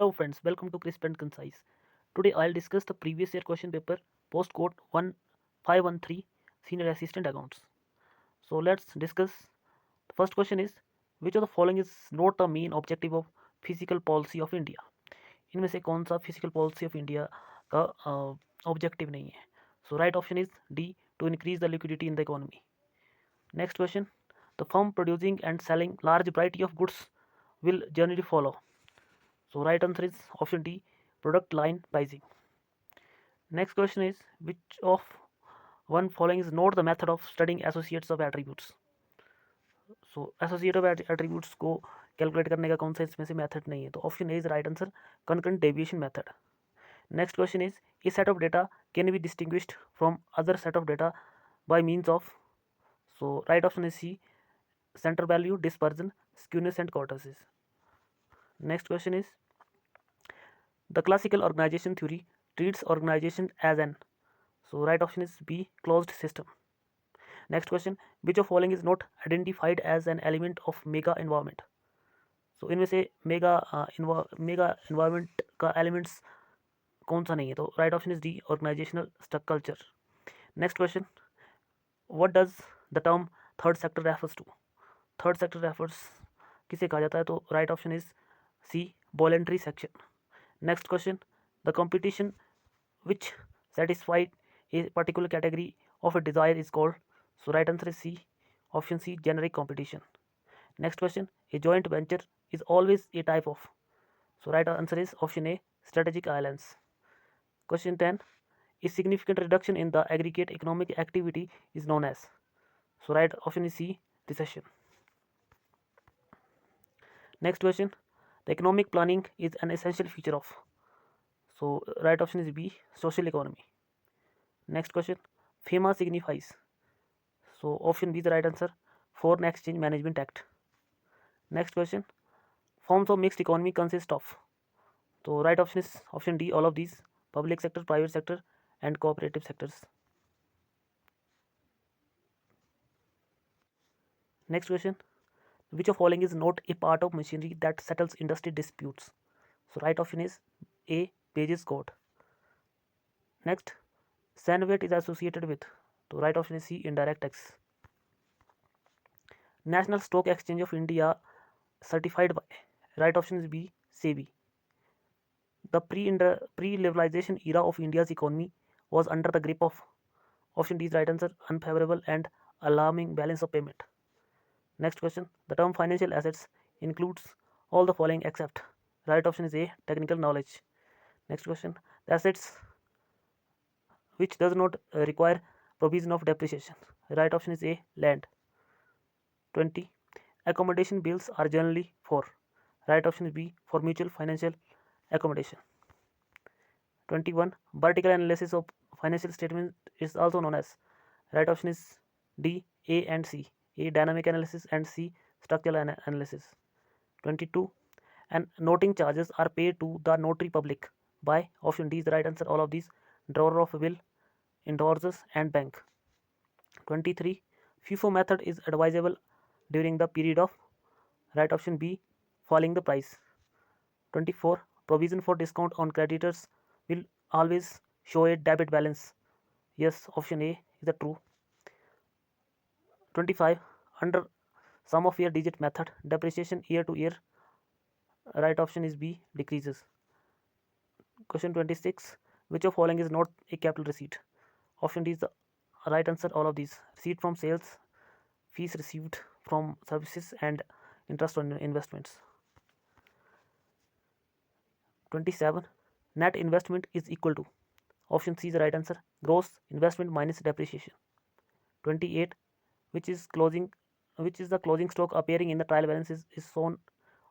Hello friends, welcome to Crisp and Concise. Today I'll discuss the previous year question paper postcode 1513 Senior Assistant Accounts. So let's discuss. The first question is which of the following is not the main objective of fiscal policy of India? इनमें से कौन सा physical policy of India का objective नहीं है? So right option is D to increase the liquidity in the economy. Next question. The firm producing and selling large variety of goods will generally follow. So right answer is option D, product line pricing. Next question is which of one following is not the method of studying associates of attributes. So associate of attributes को calculate करने का कौन सा इसमें से method नहीं है, तो option A is right answer, concurrent deviation method. Next question is a set of data can be distinguished from other set of data by means of. So right option is C, center value, dispersion, skewness and kurtosis. Next question is the classical organization theory treats organization as an. So right option is B, closed system. Next question, which of following is not identified as an element of mega environment? So इनमें से mega environment का elements कौन सा नहीं है, तो right option is D, organizational culture. Next question, what does the term third sector refers to? Third sector refers किसे कहा जाता है, तो right option is C, voluntary section. Next question, the competition which satisfied a particular category of a desire is called. So right answer is C, option C, generic competition. Next question, a joint venture is always a type of. So right answer is option A, strategic alliance. Question 10, a significant reduction in the aggregate economic activity is known as. So right option is C, recession. Next question, the economic planning is an essential feature of. So right option is B, social economy. Next question, FEMA signifies. So option B is the right answer, Foreign Exchange Management Act. Next question, forms of mixed economy consist of. So right option is option D, all of these: public sector, private sector and cooperative sectors. Next question, which of following is not a part of machinery that settles industry disputes? So right option is A, Page's code. Next, sand weight is associated with. So right option is C, indirect tax. National Stock Exchange of India certified by. Right option is B, SEBI. The pre-liberalization era of India's economy was under the grip of. Option D is right answer, unfavorable and alarming balance of payment. Next question, the term financial assets includes all the following except. Right option is A, technical knowledge. Next question, the assets which does not require provision of depreciation. Right option is A, land. 20, accommodation bills are generally for. Right option is B, for mutual financial accommodation. 21, vertical analysis of financial statement is also known as. Right option is D, A and C. A, dynamic analysis and C, structural analysis. 22, and noting charges are paid to the notary public by. Option D is the right answer, all of these: drawer of will, endorsers and bank. 23, FIFO method is advisable during the period of. Right option B, falling the price. 24, provision for discount on creditors will always show a debit balance. Yes, option A is the true. 25, under sum of year digit method, depreciation year to year. Right option is B, decreases. Question 26, which of following is not a capital receipt? Option D is the right answer, all of these: receipt from sales, fees received from services and interest on investments. 27, net investment is equal to. Option C is the right answer, gross investment minus depreciation. 28, which is the closing stock appearing in the trial balance is shown.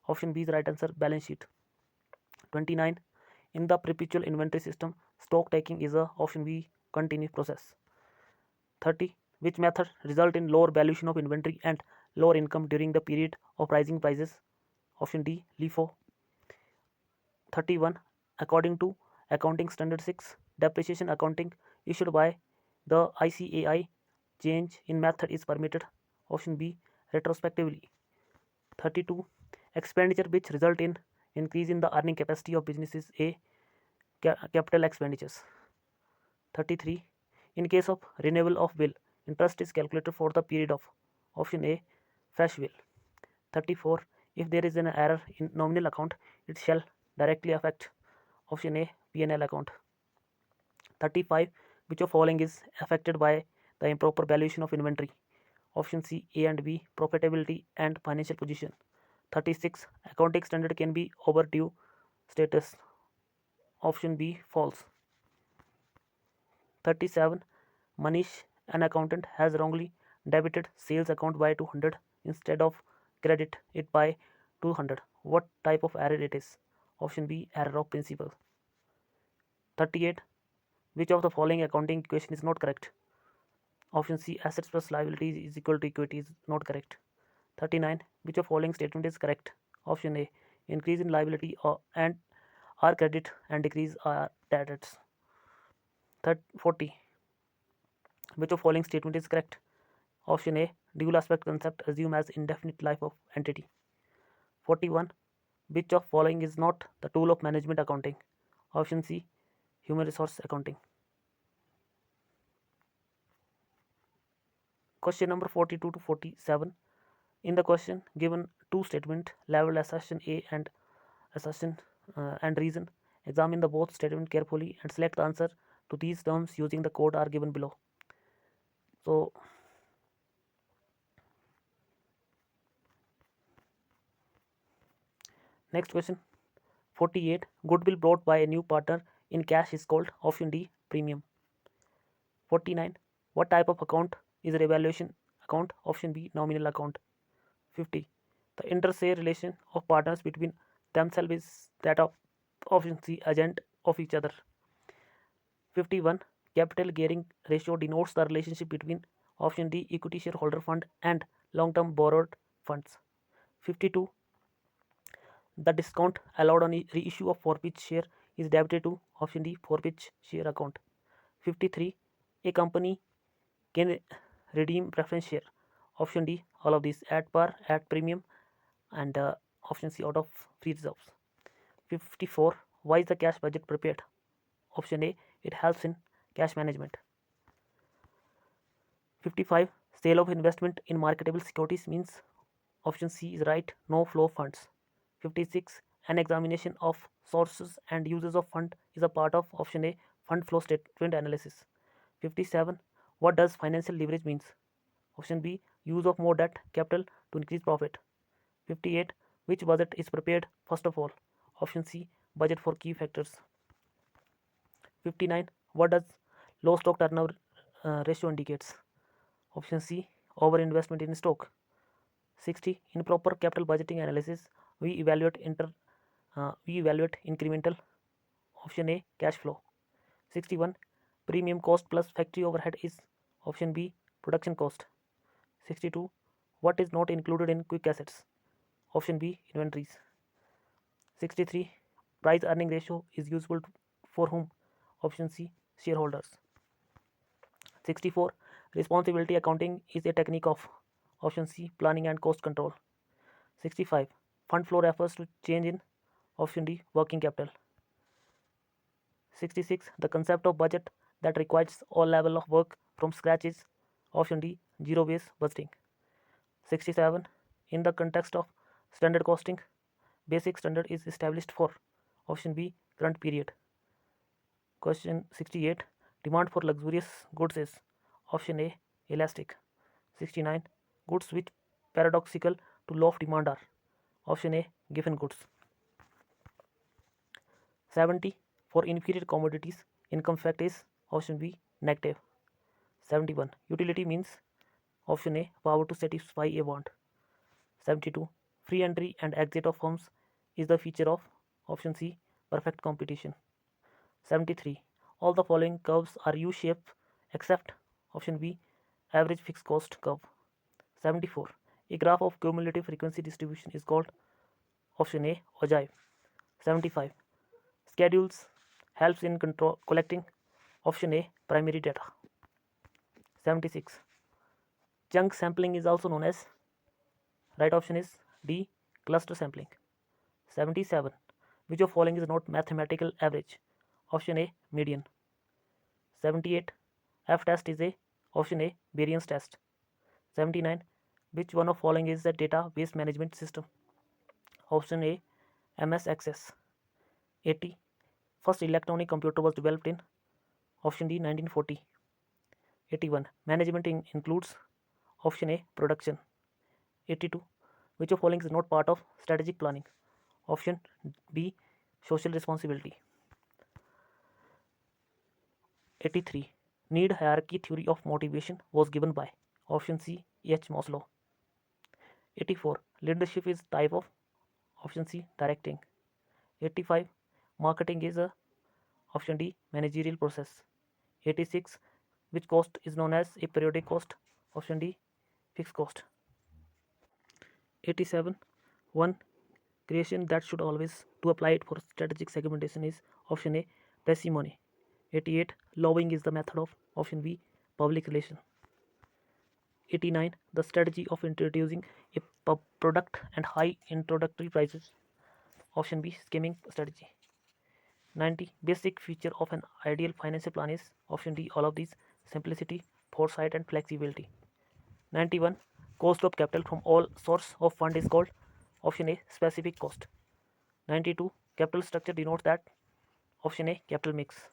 Option B is the right answer, balance sheet. 29, in the perpetual inventory system, stock taking is a. Option B, continuous process. 30, which method result in lower valuation of inventory and lower income during the period of rising prices? Option D, LIFO. 31, according to accounting standard 6, depreciation accounting issued by the ICAI, change in method is permitted. Option B, retrospectively. 32, expenditure which result in increase in the earning capacity of businesses. A. Capital expenditures. 33. In case of renewal of will, interest is calculated for the period of option A. Fresh will. 34. If there is an error in nominal account, it shall directly affect option A. P&L account. 35. Which of following is affected by the improper valuation of inventory? Option C. A and B. Profitability and financial position. 36. Accounting standard can be overdue status. Option B. False. 37. Manish, an accountant, has wrongly debited sales account by 200 instead of credit it by 200. What type of error it is? Option B. Error of principle. 38. Which of the following accounting equation is not correct? Option C. Assets plus liabilities is equal to equity is not correct. 39. Which of following statement is correct? Option A. Increase in liability and are credit and decrease are debits. 40. Which of following statement is correct? Option A. Dual aspect concept assume as indefinite life of entity. 41. Which of following is not the tool of management accounting? Option C. Human resource accounting. Question number 42 to 47. In the question given two statement level assertion A and assertion and reason. Examine the both statement carefully and select the answer to these terms using the code are given below. So next question 48. Goodwill brought by a new partner in cash is called option D. Premium. 49. What type of account is a revaluation account? Option B. Nominal account. 50. The inter-se relation of partners between themselves is that of option C. Agent of each other. 51. Capital gearing ratio denotes the relationship between option D. Equity shareholder fund and long-term borrowed funds. 52. The discount allowed on reissue of forfeit share is debited to option D. Forfeit share account. 53. A company can redeem preference share. Option D. All of these at par, at premium, and option C. Out of free reserves. 54. Why is the cash budget prepared? Option A. It helps in cash management. 55. Sale of investment in marketable securities means option C is right, no flow funds. 56. An examination of sources and uses of fund is a part of option A. Fund flow statement analysis. 57. What does financial leverage means? Option B. Use of more debt capital to increase profit. 58. Which budget is prepared first of all? Option C. Budget for key factors. 59. What does low stock turnover ratio indicates? Option C. Over investment in stock. 60. In proper capital budgeting analysis, we evaluate incremental. Option A. Cash flow. 61. Premium cost plus factory overhead is option B. Production cost. 62. What is not included in quick assets? Option B. Inventories. 63. Price earning ratio is useful for whom? Option C. Shareholders. 64. Responsibility accounting is a technique of option C. Planning and cost control. 65. Fund flow refers to change in option D. Working capital. 66. The concept of budget that requires all level of work from scratch is option D. Zero based budgeting. 67. In the context of standard costing, basic standard is established for option B. Current period. Question 68. Demand for luxurious goods is option A. Elastic. 69. Goods which paradoxical to law of demand are option A. Given goods. 70. For inferior commodities, income fact is option B. Negative. 71. Utility means option A. Power to satisfy a want. 72. Free entry and exit of firms is the feature of option C. Perfect competition. 73. All the following curves are U-shaped except option B. Average fixed cost curve. 74. A graph of cumulative frequency distribution is called option A. ogive. 75. Schedules helps in collecting option A. Primary data. 76. Chunk sampling is also known as right option is D. Cluster sampling. 77. Which of following is not mathematical average? Option A, median. 78. F test is a option A, variance test. 79. Which one of following is a database management system? Option A, MS Access. 80. First electronic computer was developed in option D 1940. 81. Management includes option A, production. 82. Which of following is not part of strategic planning? Option B, social responsibility. 83. Need hierarchy theory of motivation was given by option C, H. Maslow. 84. Leadership is type of option C, directing. 85. Marketing is a option D, managerial process. 86. Which cost is known as a periodic cost? Option D, fixed cost. 87. One creation that should always to apply it for strategic segmentation is option A, parsimony. 88. Lobbying is the method of option B, public relation. 89. The strategy of introducing a product and high introductory prices, option B, skimming strategy. 90. Basic feature of an ideal financial plan is option D, all of these: simplicity, foresight and flexibility. 91. Cost of capital from all source of fund is called option A, specific cost. 92. Capital structure denotes that option A, capital mix.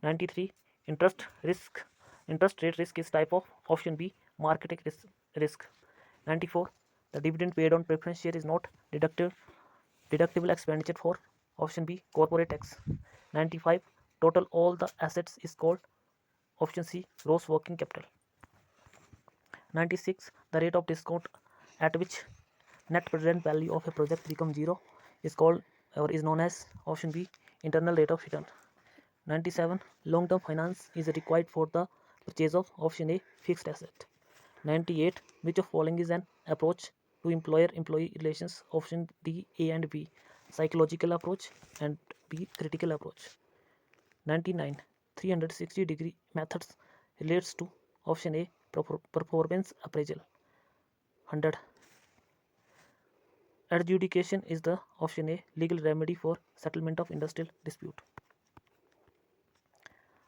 93. Interest rate risk is type of option B, market risk. 94. The dividend paid on preference share is not deductible expenditure for option B, corporate tax. 95. Total all the assets is called option C, gross working capital. 96. The rate of discount at which net present value of a project becomes zero is called or is known as option B, internal rate of return. 97. Long-term finance is required for the purchase of option A, fixed asset. 98. Which of following is an approach to employer-employee relations? Option D, A and B, psychological approach, and B, critical approach. 99. 360-degree methods relates to option A, performance appraisal. 100. Adjudication is the option A, legal remedy for settlement of industrial dispute.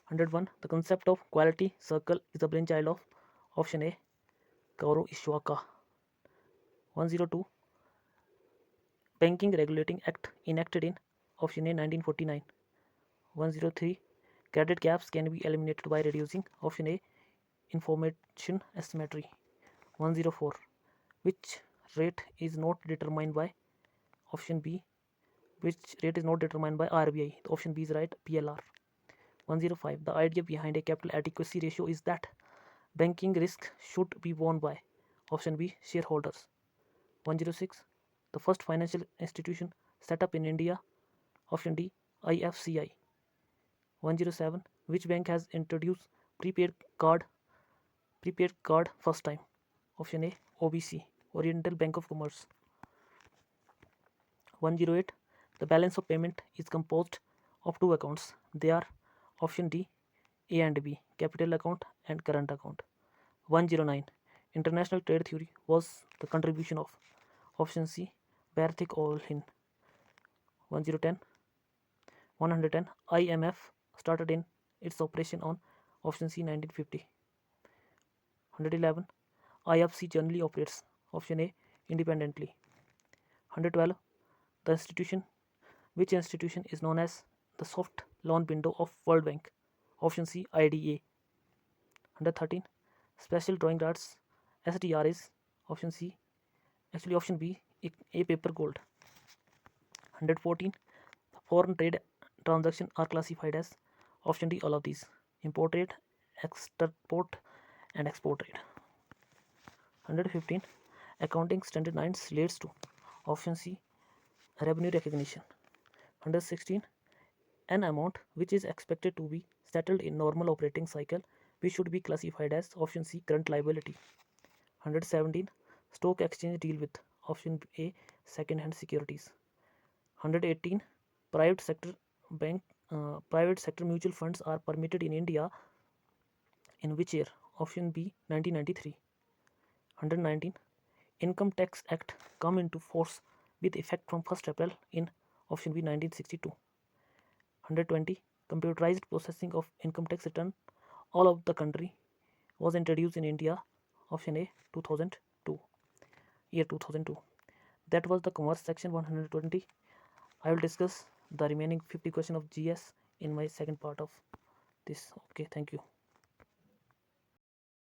101. The concept of quality circle is a brainchild of option A, Kaoru Ishwaka. 102. Banking Regulating Act enacted in option A 1949. 103. Credit gaps can be eliminated by reducing option A, information asymmetry. 104. Which rate is not determined by option B, which rate is not determined by RBI? The option B is right, PLR. 105. The idea behind a capital adequacy ratio is that banking risk should be borne by option B, shareholders. 106. The first financial institution set up in India, option D, IFCI. 107. Which bank has introduced prepaid card first time? Option A, OBC, Oriental Bank of Commerce. 108. The balance of payment is composed of two accounts. They are option D, A and B, capital account and current account. 109. International trade theory was the contribution of option C, Berthik Olin. 110. 110. IMF started in its operation on option C 1950. 111. IFC generally operates option A, independently. 112. Which institution is known as the soft loan window of World Bank? Option C, IDA. 113. Special drawing rights, SDR, is option C, actually option B, A paper gold. 114. Foreign trade transactions are classified as option D, all of these: import trade, export and export trade. 115. Accounting standard 9 relates to option C, revenue recognition. 116. An amount which is expected to be settled in normal operating cycle, which should be classified as option C, current liability. 117. Stock exchange deal with option A, second hand securities. 118. Private sector mutual funds are permitted in India in which year? Option B, 1993. 119. Income Tax Act come into force with effect from 1st April in Option B 1962. 120. Computerized processing of income tax return all of the country was introduced in India. Option A 2002. Year 2002. That was the commerce section 120. I will discuss the remaining 50 question of GS in my second part of this. Okay, thank you.